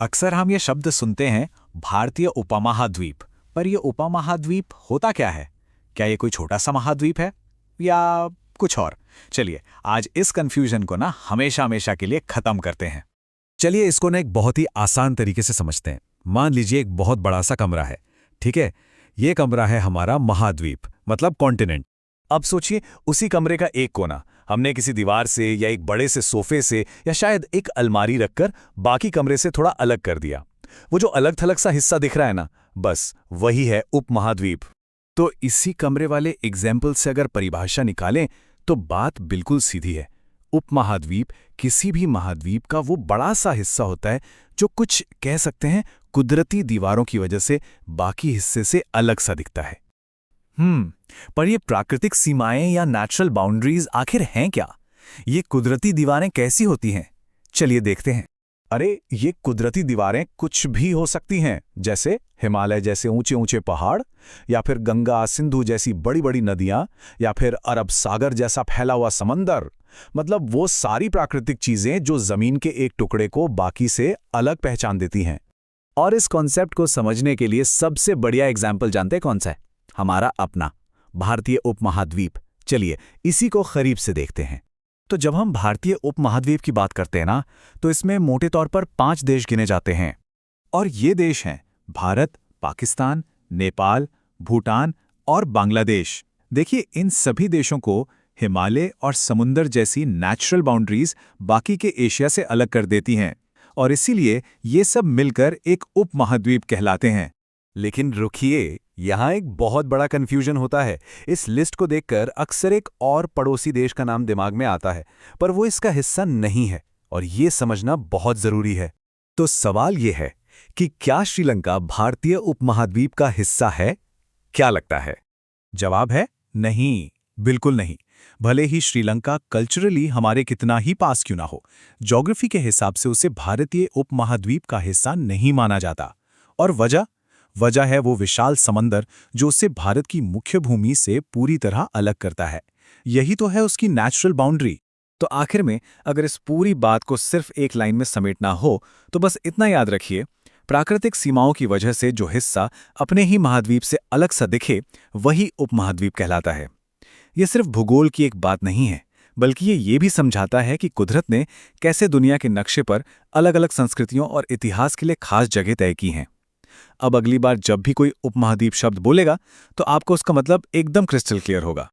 अक्सर हम ये शब्द सुनते हैं भारतीय उपमहाद्वीप। पर ये उपमहाद्वीप होता क्या है? क्या ये कोई छोटा सा महाद्वीप है या कुछ और? चलिए आज इस कंफ्यूजन को ना हमेशा हमेशा के लिए खत्म करते हैं। चलिए इसको ना एक बहुत ही आसान तरीके से समझते हैं। मान लीजिए एक बहुत बड़ा सा कमरा है, ठीक है। ये कमरा है हमारा महाद्वीप, मतलब कॉन्टिनेंट। अब सोचिए उसी कमरे का एक कोना हमने किसी दीवार से या एक बड़े से सोफे से या शायद एक अलमारी रखकर बाकी कमरे से थोड़ा अलग कर दिया। वो जो अलग थलग सा हिस्सा दिख रहा है ना, बस वही है उपमहाद्वीप। तो इसी कमरे वाले एग्जाम्पल से अगर परिभाषा निकालें तो बात बिल्कुल सीधी है। उपमहाद्वीप किसी भी महाद्वीप का वो बड़ा सा हिस्सा होता है जो कुछ कह सकते हैं कुदरती दीवारों की वजह से बाकी हिस्से से अलग सा दिखता है। पर ये प्राकृतिक सीमाएं या नेचुरल बाउंड्रीज आखिर हैं क्या? ये कुदरती दीवारें कैसी होती हैं? चलिए देखते हैं। अरे ये कुदरती दीवारें कुछ भी हो सकती हैं, जैसे हिमालय जैसे ऊंचे ऊंचे पहाड़, या फिर गंगा सिंधु जैसी बड़ी बड़ी नदियां, या फिर अरब सागर जैसा फैला हुआ समंदर। मतलब वो सारी प्राकृतिक चीजें जो जमीन के एक टुकड़े को बाकी से अलग पहचान देती हैं। और इस कॉन्सेप्ट को समझने के लिए सबसे बढ़िया एग्जाम्पल जानते हैं कौन सा है? हमारा अपना भारतीय उपमहाद्वीप। चलिए इसी को करीब से देखते हैं। तो जब हम भारतीय उपमहाद्वीप की बात करते हैं ना, तो इसमें मोटे तौर पर 5 देश गिने जाते हैं। और ये देश हैं भारत, पाकिस्तान, नेपाल, भूटान और बांग्लादेश। देखिए इन सभी देशों को हिमालय और समुंदर जैसी नेचुरल बाउंड्रीज बाकी के एशिया से अलग कर देती हैं, और इसीलिए ये सब मिलकर एक उपमहाद्वीप कहलाते हैं। लेकिन रुकिए, यहाँ एक बहुत बड़ा कंफ्यूजन होता है। इस लिस्ट को देखकर अक्सर एक और पड़ोसी देश का नाम दिमाग में आता है, पर वो इसका हिस्सा नहीं है, और ये समझना बहुत जरूरी है। तो सवाल ये है कि क्या श्रीलंका भारतीय उपमहाद्वीप का हिस्सा है? क्या लगता है? जवाब है नहीं, बिल्कुल नहीं। भले ही श्रीलंका कल्चरली हमारे कितना ही पास क्यों ना हो, ज्योग्राफी के हिसाब से उसे भारतीय उपमहाद्वीप का हिस्सा नहीं माना जाता। और वजह है वो विशाल समंदर जो उसे भारत की मुख्य भूमि से पूरी तरह अलग करता है। यही तो है उसकी नेचुरल बाउंड्री। तो आखिर में अगर इस पूरी बात को सिर्फ एक लाइन में समेटना हो तो बस इतना याद रखिए, प्राकृतिक सीमाओं की वजह से जो हिस्सा अपने ही महाद्वीप से अलग सा दिखे वही उपमहाद्वीप कहलाता है। ये सिर्फ भूगोल की एक बात नहीं है, बल्कि ये भी समझाता है कि कुदरत ने कैसे दुनिया के नक्शे पर अलग अलग संस्कृतियों और इतिहास के लिए खास जगह तय की हैं। अब अगली बार जब भी कोई उपमहाद्वीप शब्द बोलेगा तो आपको उसका मतलब एकदम क्रिस्टल क्लियर होगा।